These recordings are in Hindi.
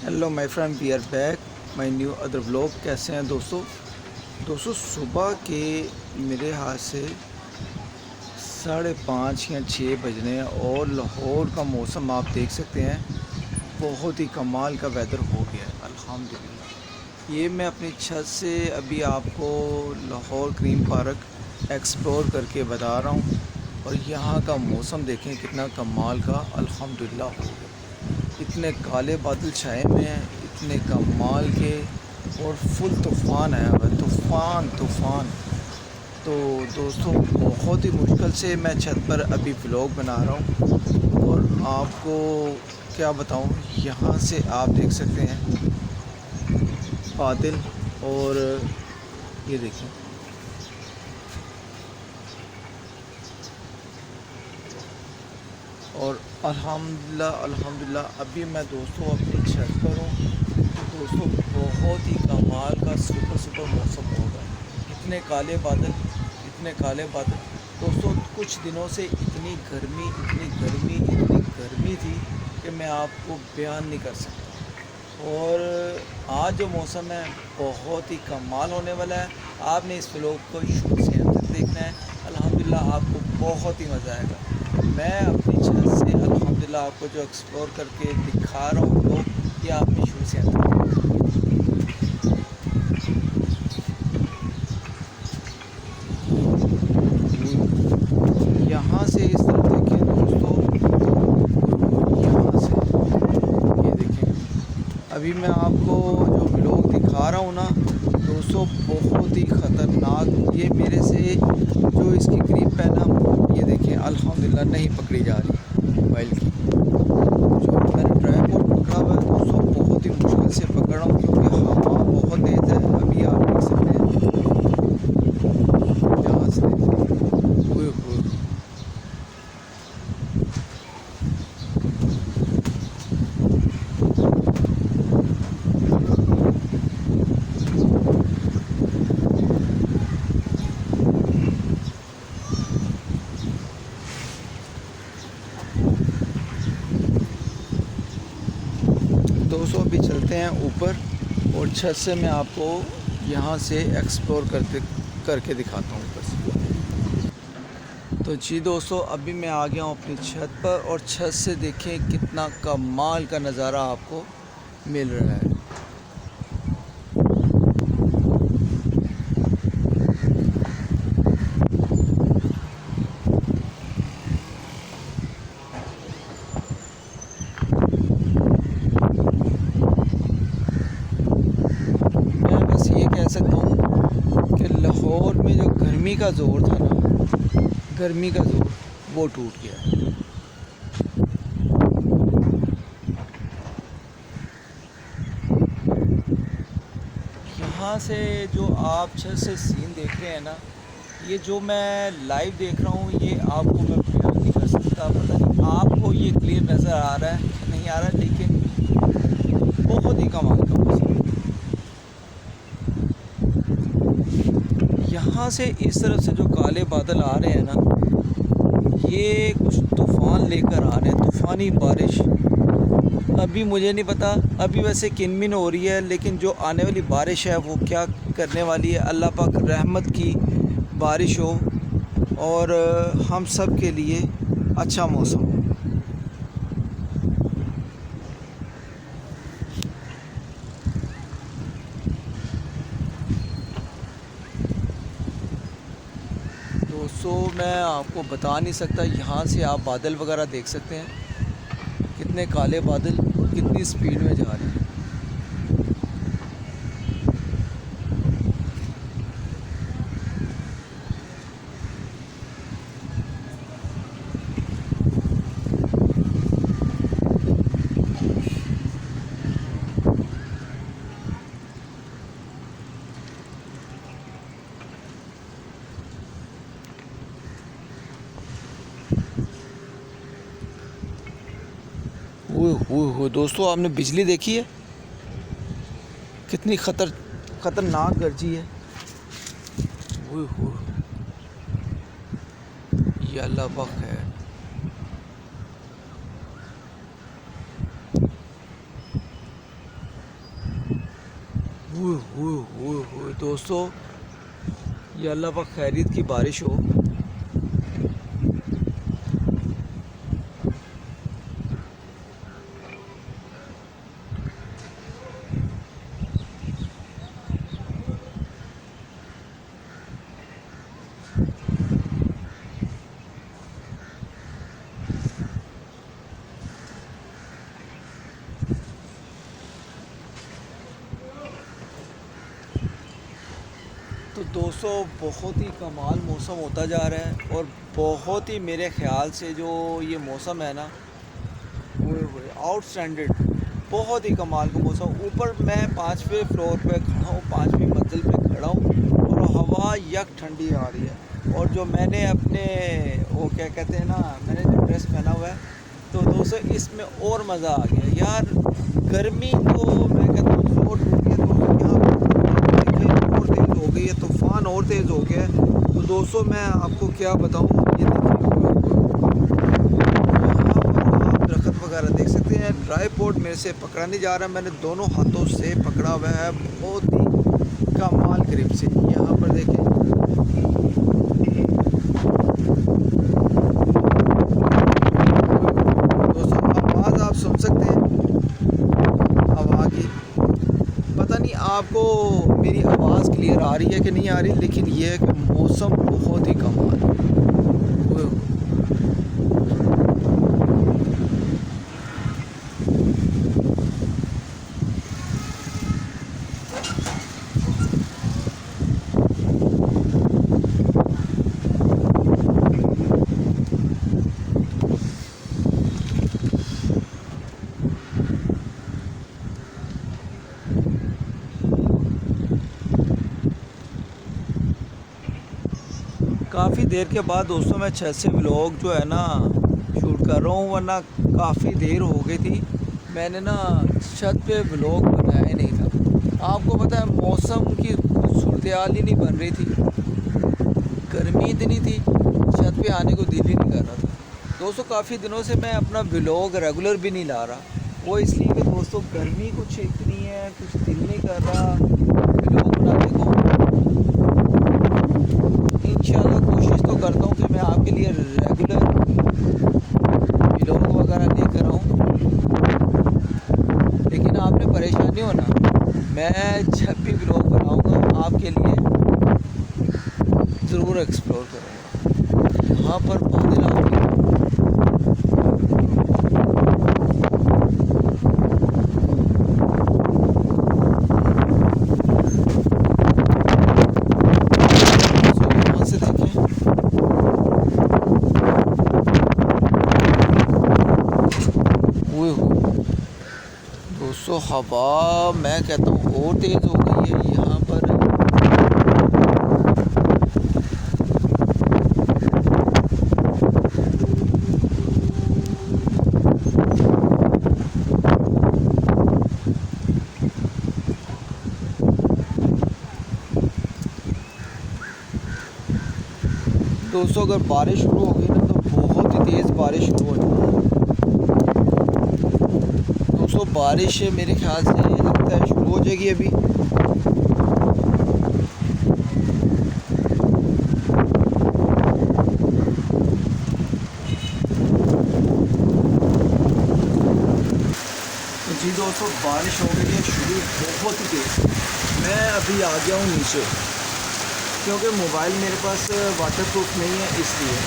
Hello my friend, we are back my new other vlog. कैसे हैं दोस्तों सुबह के मेरे हाथ से 5:30 या 6 बज रहे हैं और लाहौर का मौसम आप देख सकते हैं। बहुत ही कमाल का वेदर हो गया है अल्हम्दुलिल्लाह। ये मैं अपनी छत से अभी आपको लाहौर ग्रीन पार्क एक्सप्लोर करके बता रहा हूँ। और यहाँ का मौसम देखें कितना कमाल का अल्हम्दुलिल्लाह हो गया। इतने काले बादल छाए हुए हैं, इतने कमाल के, और फुल तूफ़ान आया हुआ है, तूफ़ान। तो दोस्तों बहुत ही मुश्किल से मैं छत पर अभी व्लॉग बना रहा हूँ और आपको क्या बताऊँ। यहाँ से आप देख सकते हैं बादल, और ये देखें और अल्हम्दुलिल्लाह अभी मैं दोस्तों अपनी छत पर हूँ। तो दोस्तों बहुत ही कमाल का सुपर मौसम होगा। इतने काले बादल दोस्तों। कुछ दिनों से इतनी गर्मी थी कि मैं आपको बयान नहीं कर सकता। और आज जो मौसम है बहुत ही कमाल होने वाला है। आपने इस व्लॉग को शुरू से अंत तक देखना है। अल्हम्दुलिल्लाह आपको बहुत ही मज़ा आएगा। मैं अपनी छत से अल्हम्दुलिल्लाह आपको जो एक्सप्लोर करके दिखा रहा हूँ, तो ये आपने शुरू से अंत तक यहाँ से इस तरफ देखें दोस्तों। यहाँ से ये देखें। अभी मैं आपको जो व्लॉग दिखा रहा हूँ ना दोस्तों, बहुत ही ख़तरनाक। ये मेरे से जो इसकी ग्रिप है ना, ये देखें अल्हम्दुलिल्लाह नहीं पकड़ी जा रही मोबाइल की। जो मैंने ट्राइपॉड पकड़ा हुआ है दोस्तों, बहुत ही मुश्किल से पकड़ रहा हूँ क्योंकि हवा बहुत तेज़ है। अभी आप देख सकते हैं यहाँ से हुए दोस्तों अभी चलते हैं ऊपर और छत से मैं आपको यहाँ से एक्सप्लोर करके दिखाता हूँ ऊपर से। तो जी दोस्तों अभी मैं आ गया हूँ अपनी छत पर और छत से देखें कितना कमाल का नज़ारा आपको मिल रहा है। मैं बस ये कह सकता हूँ कि लाहौर में जो गर्मी का ज़ोर था ना, गर्मी का ज़ोर वो टूट गया है। यहाँ से जो आप छत से सीन देख रहे हैं ना, ये जो मैं लाइव देख रहा हूँ, ये आपको मैं बयान नहीं कर सकता। पता नहीं आपको ये क्लियर नज़र आ रहा है कि नहीं आ रहा है, लेकिन बहुत ही कमाल का मौसम। यहाँ से इस तरफ से जो काले बादल आ रहे हैं ना, ये कुछ तूफ़ान लेकर आ रहे हैं, तूफ़ानी बारिश। अभी मुझे नहीं पता, अभी वैसे किनमिन हो रही है, लेकिन जो आने वाली बारिश है वो क्या करने वाली है। अल्लाह पाक रहमत की बारिश हो और हम सब के लिए अच्छा मौसम हो। दोस्तों मैं आपको बता नहीं सकता। यहाँ से आप बादल वगैरह देख सकते हैं, कितने काले बादल कितनी स्पीड में जा रहे हैं। वो दोस्तों आपने बिजली देखी है, कितनी खतरनाक गर्जी है। वो ये अल्लाह पाक है। दोस्तों, ये अल्लाह पाक खैरियत की बारिश हो। तो दोस्तों, बहुत ही कमाल मौसम होता जा रहा है और बहुत ही मेरे ख़्याल से जो ये मौसम है ना, वो आउटस्टैंडर्ड, बहुत ही कमाल का मौसम। ऊपर मैं 5वें फ्लोर पे खड़ा हूँ, 5वीं मंजिल पे खड़ा हूँ और हवा यक ठंडी आ रही है। और जो मैंने अपने वो क्या कहते हैं ना, मैंने जो ड्रेस पहना हुआ है, तो दोस्तों इसमें और मज़ा आ गया यार। गर्मी तो मैं कहता हूँ जोर टूट गया दोस्तों। यहाँ और तेज़ हो गई है, तूफ़ान और तेज़ हो गया है। तो दोस्तों मैं आपको क्या बताऊँ, ये दरख्त वगैरह देख सकते हैं। ट्राइपॉड मेरे से पकड़ा नहीं जा रहा, मैंने दोनों हाथों से पकड़ा हुआ है बहुत ही कमाल करीब से। यहाँ पर देखें, दोस्तों आवाज़ आप सुन सकते हैं हवा की। पता नहीं आपको मेरी आवाज़ क्लियर आ रही है कि नहीं आ रही, लेकिन ये है कि मौसम बहुत ही कमाल है। काफ़ी देर के बाद दोस्तों मैं छत से व्लॉग जो है ना शूट कर रहा हूँ, वरना काफ़ी देर हो गई थी। मैंने ना छत पे व्लॉग बनाया नहीं था। आपको पता है मौसम की सूरत हाल ही नहीं बन रही थी, गर्मी इतनी थी, छत पे आने को दिल ही नहीं कर रहा था। दोस्तों काफ़ी दिनों से मैं अपना व्लॉग रेगुलर भी नहीं ला रहा, वो इसलिए कि दोस्तों गर्मी कुछ इतनी है, कुछ दिल नहीं कर रहा व्लॉग बनाने को। इंशाल्लाह कोशिश तो करता हूँ कि मैं आपके लिए रेगुलर व्लॉग वगैरह लेकर आऊँ, लेकिन आपने परेशानी हो ना, मैं जब भी व्लॉग बनाऊँगा आपके लिए ज़रूर एक्सप्लोर करूँगा। यहाँ पर बादल आ गए, यहाँ से देखें, दोस्तों हवा मैं कहता हूँ और तेज़ हो गई है यहाँ पर। दोस्तों अगर बारिश शुरू हो गई ना तो बहुत ही तेज़ बारिश शुरू हो जाएगी। दोस्तों बारिश मेरे ख्याल से लगता है शुरू हो जाएगी अभी। तो जी दोस्तों बारिश हो गई है शुरू बहुत ही तेज़। मैं अभी आ गया हूँ नीचे, क्योंकि मोबाइल मेरे पास वाटरप्रूफ नहीं है इसलिए।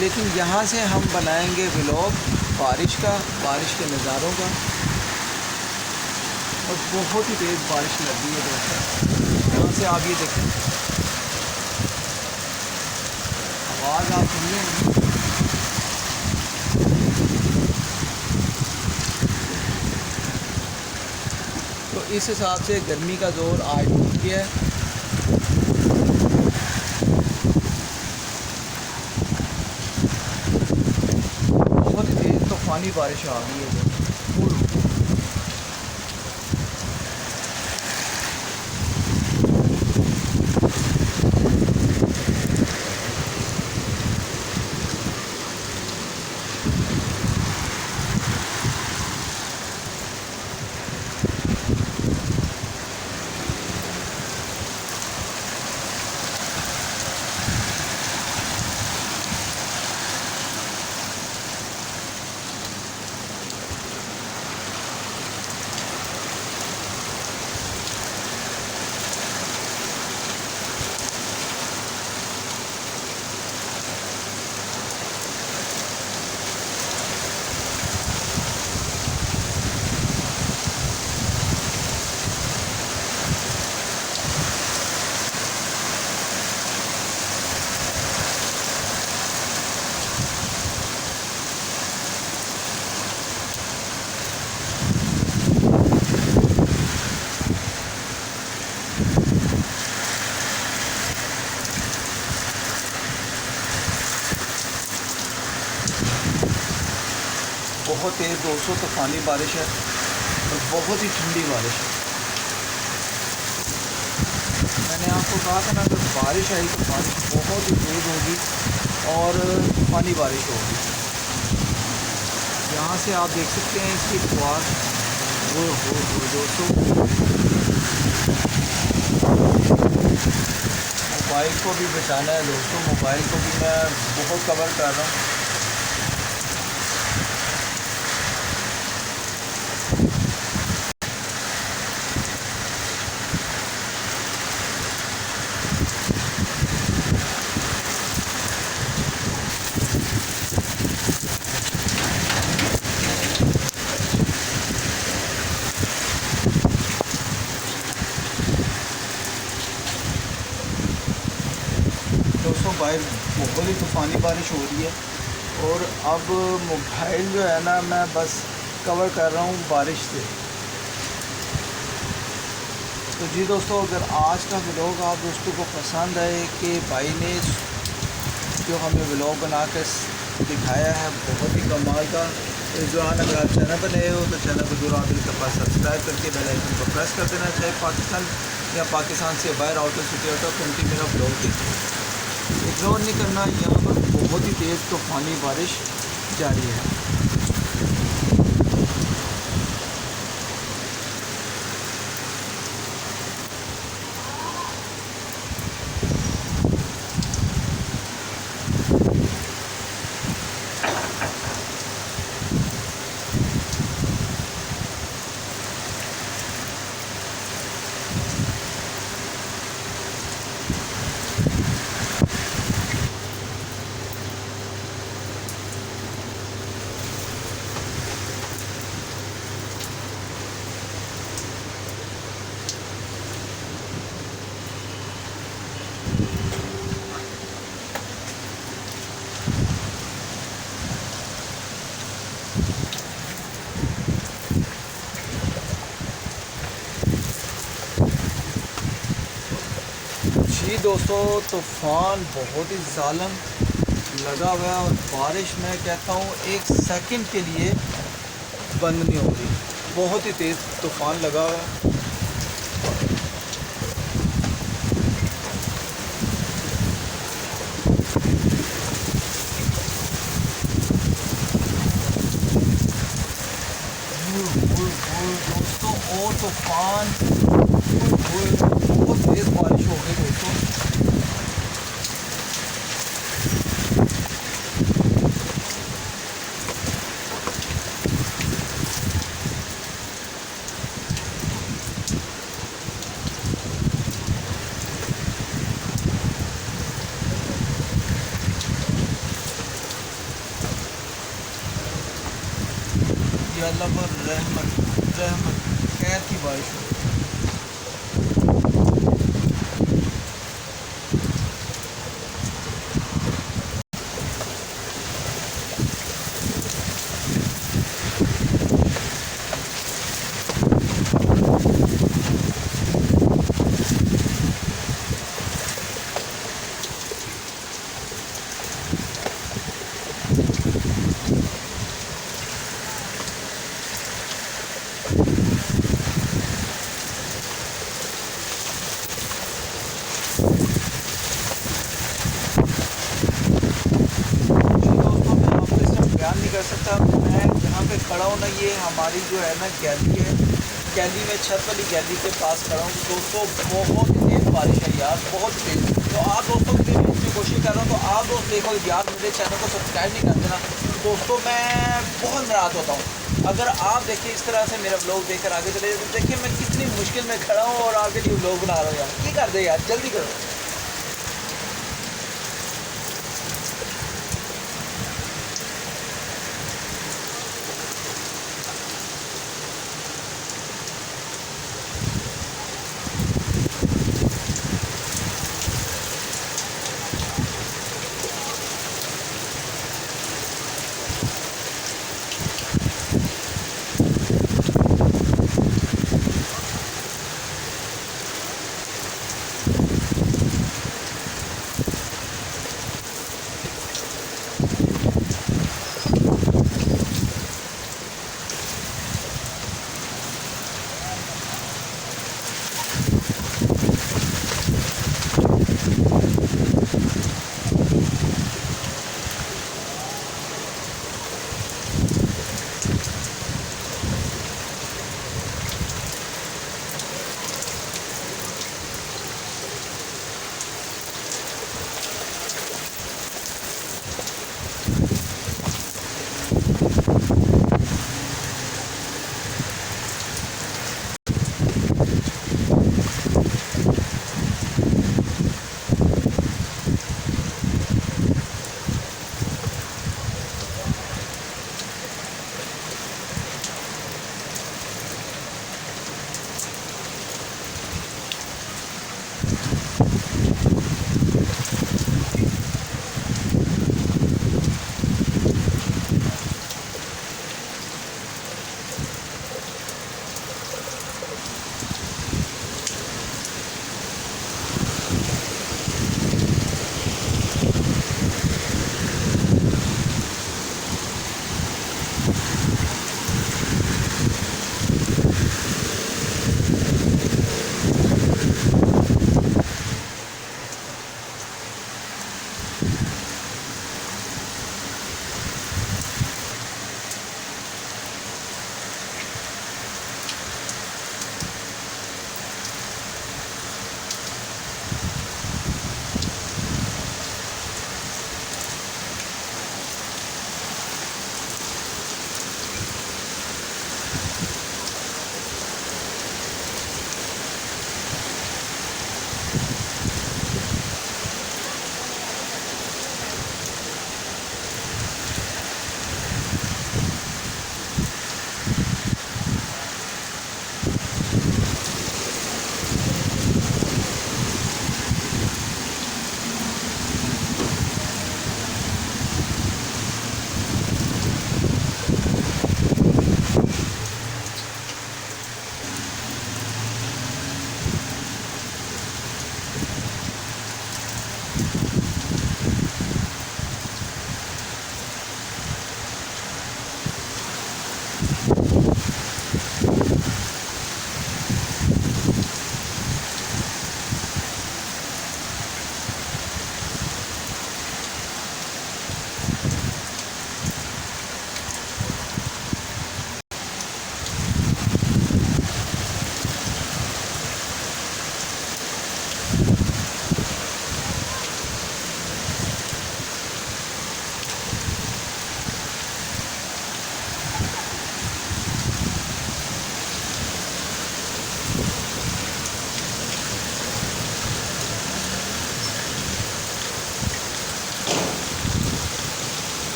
लेकिन यहाँ से हम बनाएंगे व्लॉग बारिश का, बारिश के नज़ारों का। और बहुत ही तेज़ बारिश लगी है दोस्तों। यहाँ से आप ये देखें, आवाज़ आप सुन लेंगे। तो इस हिसाब से गर्मी का ज़ोर आज टूट गया है। बहुत ही तेज़ तूफ़ानी बारिश आ गई है। बहुत तेज़ दोस्तों तूफ़ानी बारिश है और बहुत ही ठंडी बारिश है। मैंने आपको कहा था ना, अगर बारिश आई तो बारिश बहुत ही तेज़ होगी और तूफ़ानी बारिश होगी। यहाँ से आप देख सकते हैं इसकी फुहार वो दोस्तों। मोबाइल को भी बचाना है दोस्तों, मोबाइल को भी मैं बहुत कवर कर रहा हूँ। दोस्तों बाहर बहुत ही तूफ़ानी बारिश हो रही है और अब मोबाइल जो है ना मैं बस कवर कर रहा हूँ बारिश से। तो जी दोस्तों, अगर आज का व्लॉग आप दोस्तों को पसंद आए कि भाई ने जो हमें व्लॉग बना कर दिखाया है बहुत ही कमाल का, तो जो अगर आप चैनल पर नए हो तो चैनल को जरूर आदिल के पास सब्सक्राइब करके बेल आइकन को प्रेस कर देना, चाहे पाकिस्तान या पाकिस्तान से बाहर outer city out of country मेरा व्लॉग देखिए। इग्नोर नहीं करना, यहाँ पर बहुत ही तेज़ तूफ़ानी बारिश जारी है। जी दोस्तों, तूफ़ान बहुत ही ज़ालिम लगा हुआ है और बारिश मैं कहता हूँ एक सेकंड के लिए बंद नहीं हो रही। बहुत ही तेज़ तूफ़ान लगा हुआ है। दोस्तों और तूफ़ान बहुत तेज़ बारिश हो गई दोस्तों। ये अल्लाह पर रहमत खैर की बारिश हो। कर सकता मैं जहाँ पे खड़ा हूँ ना, ये हमारी जो है ना गैली है, गैली में छत वाली गैली के पास खड़ा हूँ दोस्तों। बहुत तेज़ बारिश है यार, बहुत तेज़। तो आप दोस्तों के लिए इसकी कोशिश कर रहा हूँ, तो आप दोस्त देखो यार, मेरे चैनल को सब्सक्राइब नहीं करते ना दोस्तों, मैं बहुत नाराज़ होता हूँ। अगर आप देखिए इस तरह से मेरा व्लॉग देखकर आगे चले, तो देखिए मैं कितनी मुश्किल में खड़ा हूँ और आपके लिए व्लॉग बना रहा हूँ यार। ये कर दे यार, जल्दी करो।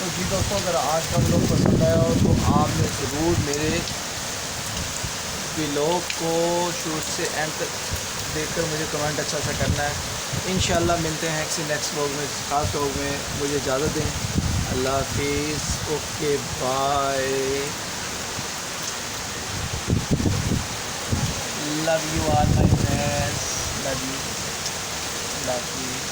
तो जी दोस्तों, अगर आज का व्लॉग पसंद आया हो तो आपने ज़रूर मेरे व्लॉग को शुरू से एंड तक देखकर मुझे कमेंट अच्छा सा करना है। इंशाल्लाह मिलते हैं किसी नेक्स्ट व्लॉग में, खास व्लॉग में। मुझे इजाज़त दें। अल्लाह हाफिज़। Okay bye. Love you all my friends. Love you. Love you.